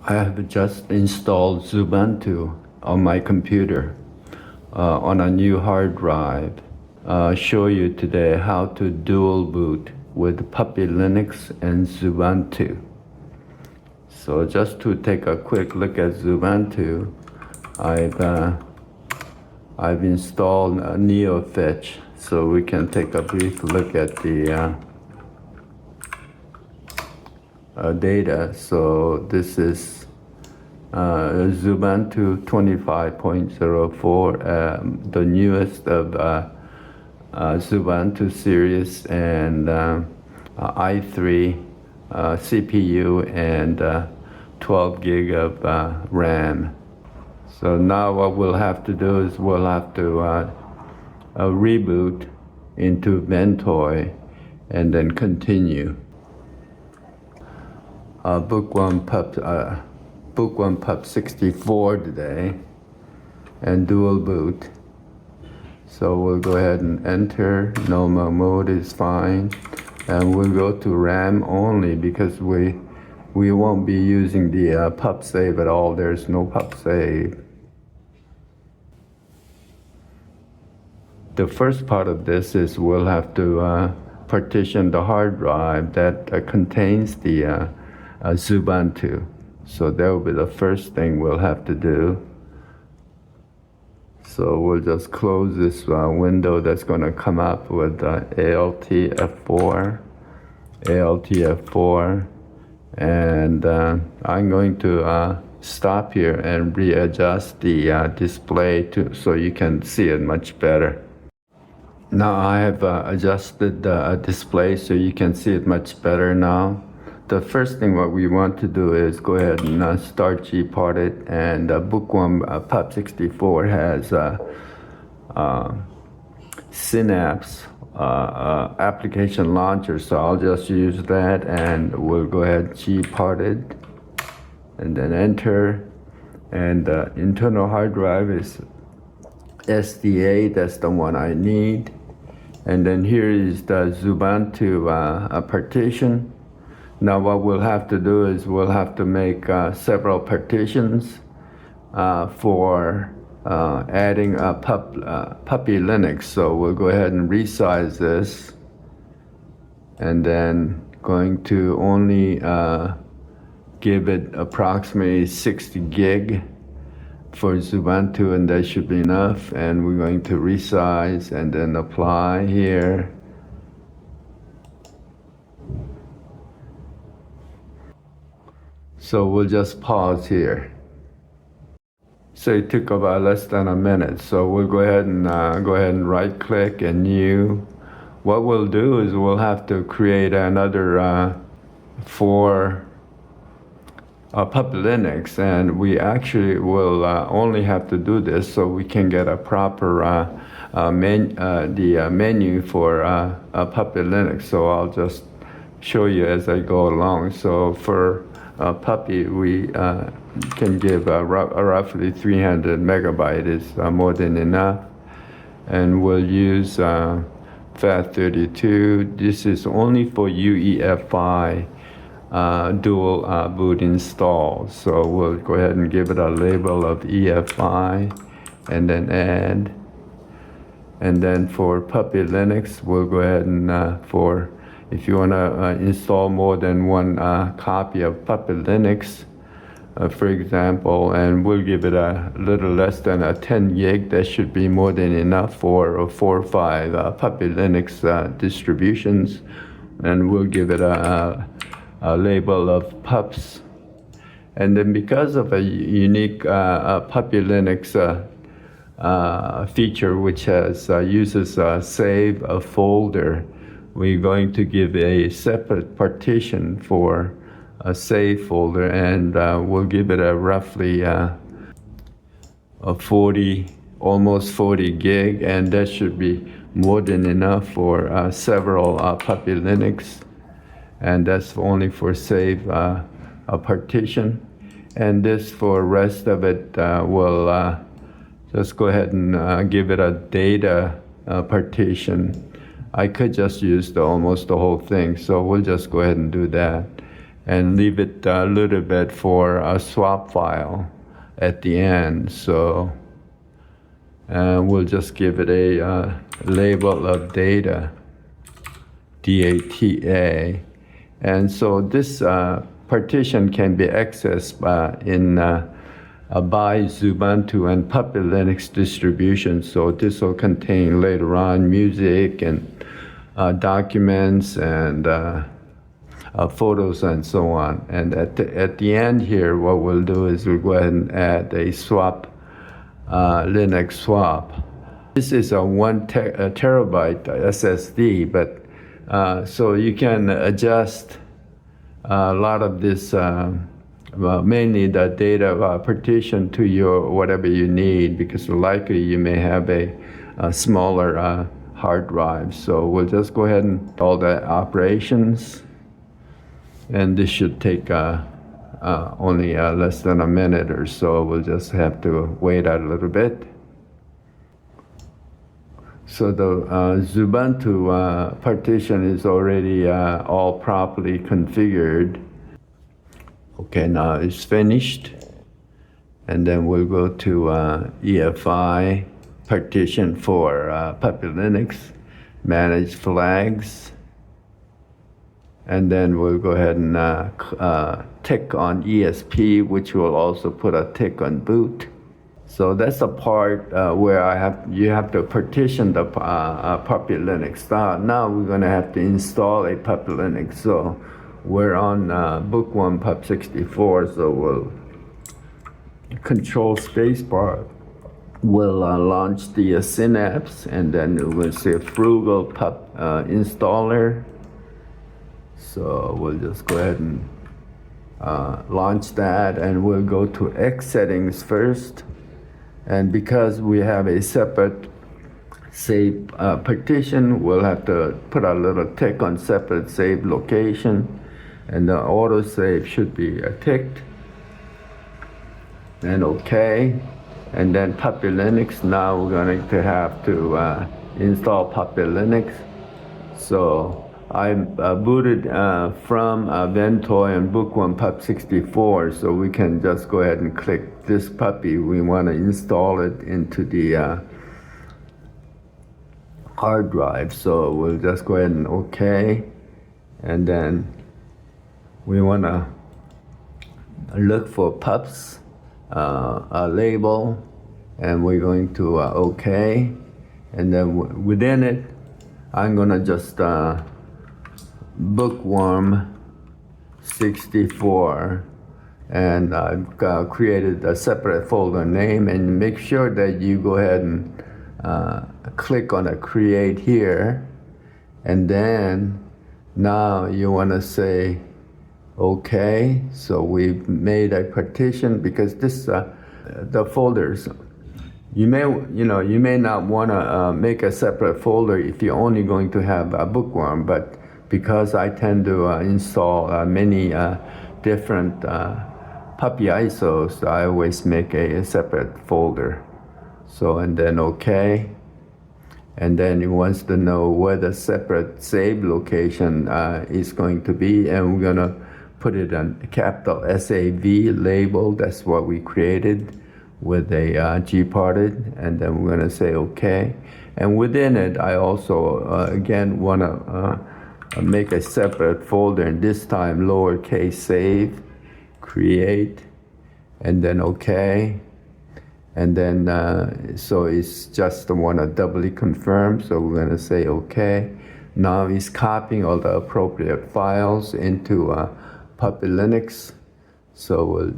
I have just installed Xubuntu on my computer on a new hard drive. Show you today how to dual boot with Puppy Linux and Xubuntu. So just to take a quick look at Xubuntu, I've installed NeoFetch, so we can take a brief look at the data. So this is Xubuntu 25.04, the newest of Xubuntu series, and i3 CPU and 12 gig of RAM. So now what we'll have to do is we'll have to reboot into Ventoy and then continue. BookwormPup64 today, and dual boot. So we'll go ahead and enter. Normal mode is fine, and we'll go to RAM only because we won't be using the pup save at all. There's no pup save. The first part of this is we'll have to partition the hard drive that contains the Xubuntu. So that will be the first thing we'll have to do. So we'll just close this window that's going to come up with Alt F4, and I'm going to stop here and readjust the display so you can see it much better. Now I have adjusted the display so you can see it much better now. The first thing what we want to do is go ahead and start gparted, and BookwormPup64 has Synapse application launcher, so I'll just use that, and we'll go ahead gparted and then enter, and the internal hard drive is SDA, that's the one I need, and then here is the Xubuntu partition. Now what we'll have to do is we'll have to make several partitions for adding a Puppy Linux. So we'll go ahead and resize this, and then going to only give it approximately 60 gig for Xubuntu, and that should be enough. And we're going to resize and then apply here. So we'll just pause here. So it took about less than a minute. So we'll go ahead and right click and new. What we'll do is we'll have to create another for Puppy Linux, and we actually will only have to do this so we can get a proper menu for Puppy Linux. So I'll just show you as I go along. So for Puppy, we can give roughly 300 megabytes is more than enough, and we'll use FAT32. This is only for UEFI dual boot install. So we'll go ahead and give it a label of EFI, and then add. And then for Puppy Linux, we'll go ahead and if you want to install more than one copy of Puppy Linux, for example, and we'll give it a little less than a 10 gig, that should be more than enough for 4 or 5 Puppy Linux distributions, and we'll give it a label of pups. And then because of a unique Puppy Linux feature which uses save a folder, we're going to give a separate partition for a save folder, and we'll give it a roughly almost 40 gig, and that should be more than enough for several Puppy Linux, and that's only for save a partition. And this for rest of it, we'll just go ahead and give it a data partition. I could just use almost the whole thing, so we'll just go ahead and do that. and leave it a little bit for a swap file at the end. So we'll just give it a label of data, DATA. And so this partition can be accessed by Xubuntu and Puppet Linux distribution. So this will contain later on music and documents and photos and so on. And at the end here, what we'll do is we'll go ahead and add a swap, Linux swap. This is a 1 terabyte SSD, but so you can adjust a lot of this, mainly the data partition to your whatever you need, because likely you may have a smaller hard drive. So we'll just go ahead and all the operations, and this should take only less than a minute or so. We'll just have to wait a little bit. So the Xubuntu partition is already all properly configured. Okay, now it's finished. And then we'll go to UEFI partition for Puppet Linux, manage flags. And then we'll go ahead and tick on ESP, which will also put a tick on boot. So that's the part where you have to partition the Puppet Linux. Now we're going to have to install a Puppet Linux. So we're on BookwormPup64, so we'll control spacebar. We'll launch the Synapse, and then we'll say Frugal Pup installer. So we'll just go ahead and launch that, and we'll go to X settings first. And because we have a separate save partition, we'll have to put a little tick on separate save location, and the autosave should be ticked. And OK. And then Puppet Linux, now we're going to have to install Puppet Linux. So I booted from Ventoy and BookwormPup64, so we can just go ahead and click this puppy. We want to install it into the hard drive, so we'll just go ahead and OK. And then we want to look for pups, a label, and we're going to OK. And then within it, I'm going to just BookwormPup64, and I've created a separate folder name, and make sure that you go ahead and click on a create here, and then now you want to say OK. So we've made a partition, because this the folders, you may not want to make a separate folder if you're only going to have a Bookworm, but because I tend to install many different puppy ISOs, I always make a separate folder. So, and then OK. And then it wants to know where the separate save location is going to be, and we're going to put it on capital SAV label. That's what we created with a gparted, and then we're going to say OK. And within it, I also again want to make a separate folder, and this time lowercase save, create, and then OK. And then so it's just want to doubly confirm, so we're going to say OK. Now it's copying all the appropriate files into Puppet Linux. So we'll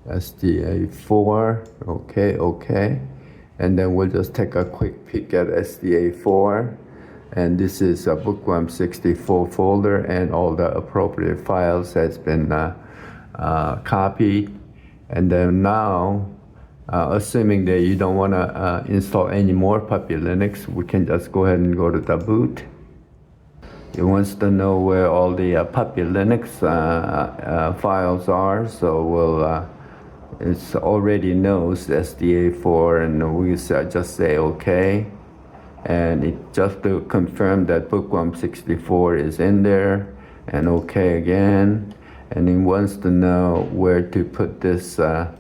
SDA4, OK. And then we'll just take a quick peek at SDA4. And this is a BookwormPup64 folder, and all the appropriate files has been copied. And then now, assuming that you don't want to install any more Puppet Linux, we can just go ahead and go to the boot. It wants to know where all the Puppet Linux files are, so we'll it already knows SDA4, and we just say OK. And it just to confirm that BookwormPup64 is in there, and OK again. And it wants to know where to put this a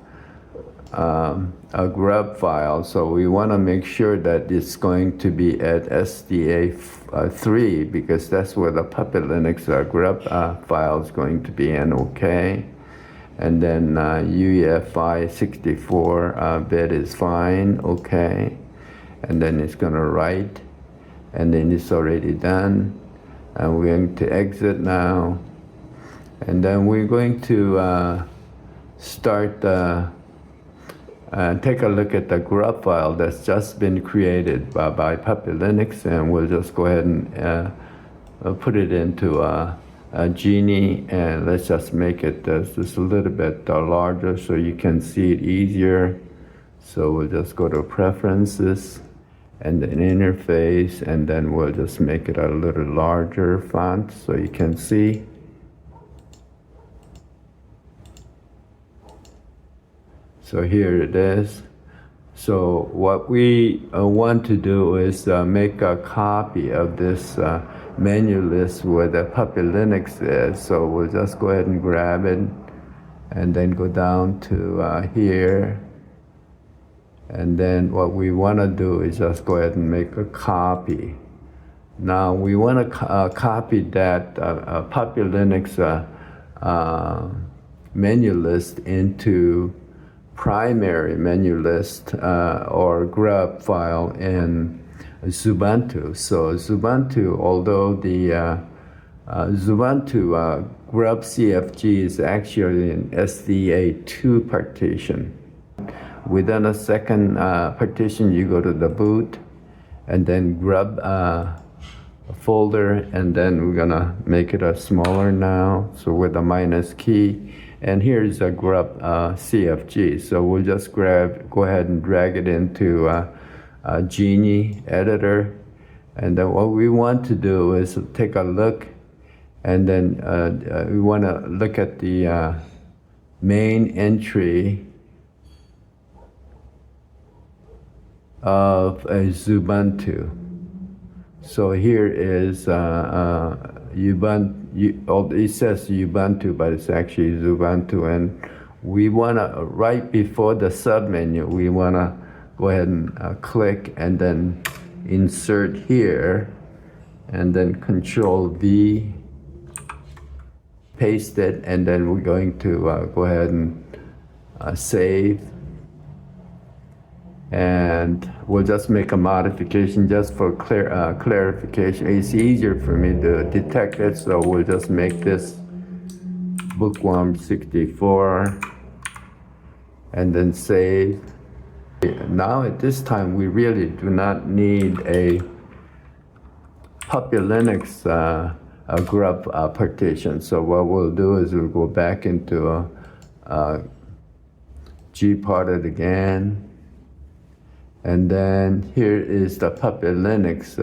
grub file. So we want to make sure that it's going to be at SDA3 because that's where the Puppet Linux grub file is going to be, and OK. And then UEFI 64 bit is fine, OK. And then it's going to write, and then it's already done. And we're going to exit now. And then we're going to start take a look at the grub file that's just been created by Puppet Linux, and we'll just go ahead and put it into a Genie, and let's just make it just a little bit larger so you can see it easier. So we'll just go to Preferences and then Interface, and then we'll just make it a little larger font so you can see. So here it is. So what we want to do is make a copy of this menu list where the Puppet Linux is. So we'll just go ahead and grab it and then go down to here. And then what we want to do is just go ahead and make a copy. Now we want to copy that Puppet Linux menu list into primary menu list or grub file in Xubuntu. So Xubuntu, although the Xubuntu grub.cfg is actually an SDA2 partition. Within a second partition, you go to the boot and then grub folder, and then we're gonna make it a smaller now. So with the minus key. And here's a grub CFG. So we'll just go ahead and drag it into a Genie editor. And then what we want to do is take a look, and then we want to look at the main entry of a Xubuntu. So here is Ubuntu. It says Ubuntu, but it's actually Xubuntu, and we want to, right before the submenu, we want to go ahead and click and then insert here, and then Control V, paste it, and then we're going to go ahead and save. And we'll just make a modification just for clarification. It's easier for me to detect it, so we'll just make this BookwormPup64 and then save. Now at this time, we really do not need a Puppet Linux grub partition. So what we'll do is we'll go back into gparted again. And then here is the Puppet Linux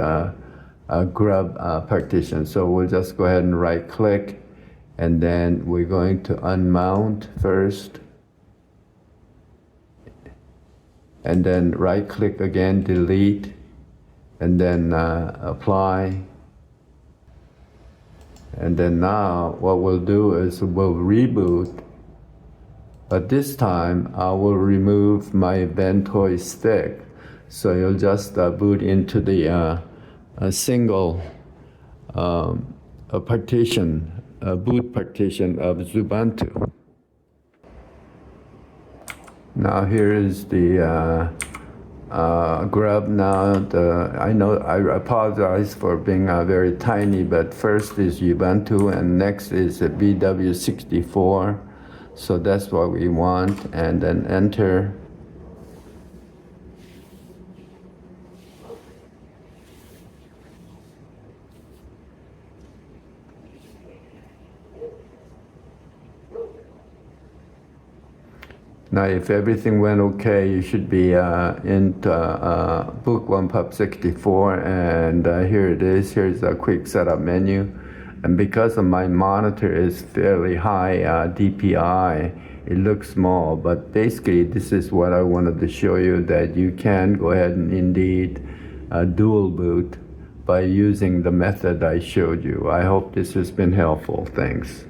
grub partition. So we'll just go ahead and right click, and then we're going to unmount first. And then right click again, delete, and then apply. And then now what we'll do is we'll reboot. But this time I will remove my Ventoy stick. So you'll just boot into the a single partition, boot partition of Xubuntu. Now here is the grub. Now I know I apologize for being very tiny, but first is Ubuntu and next is the BW64. So that's what we want, and then enter. Now, if everything went okay, you should be into BookwormPup64, and here it is. Here's a quick setup menu. And because of my monitor is fairly high DPI, it looks small, but basically this is what I wanted to show you, that you can go ahead and indeed dual boot by using the method I showed you. I hope this has been helpful. Thanks.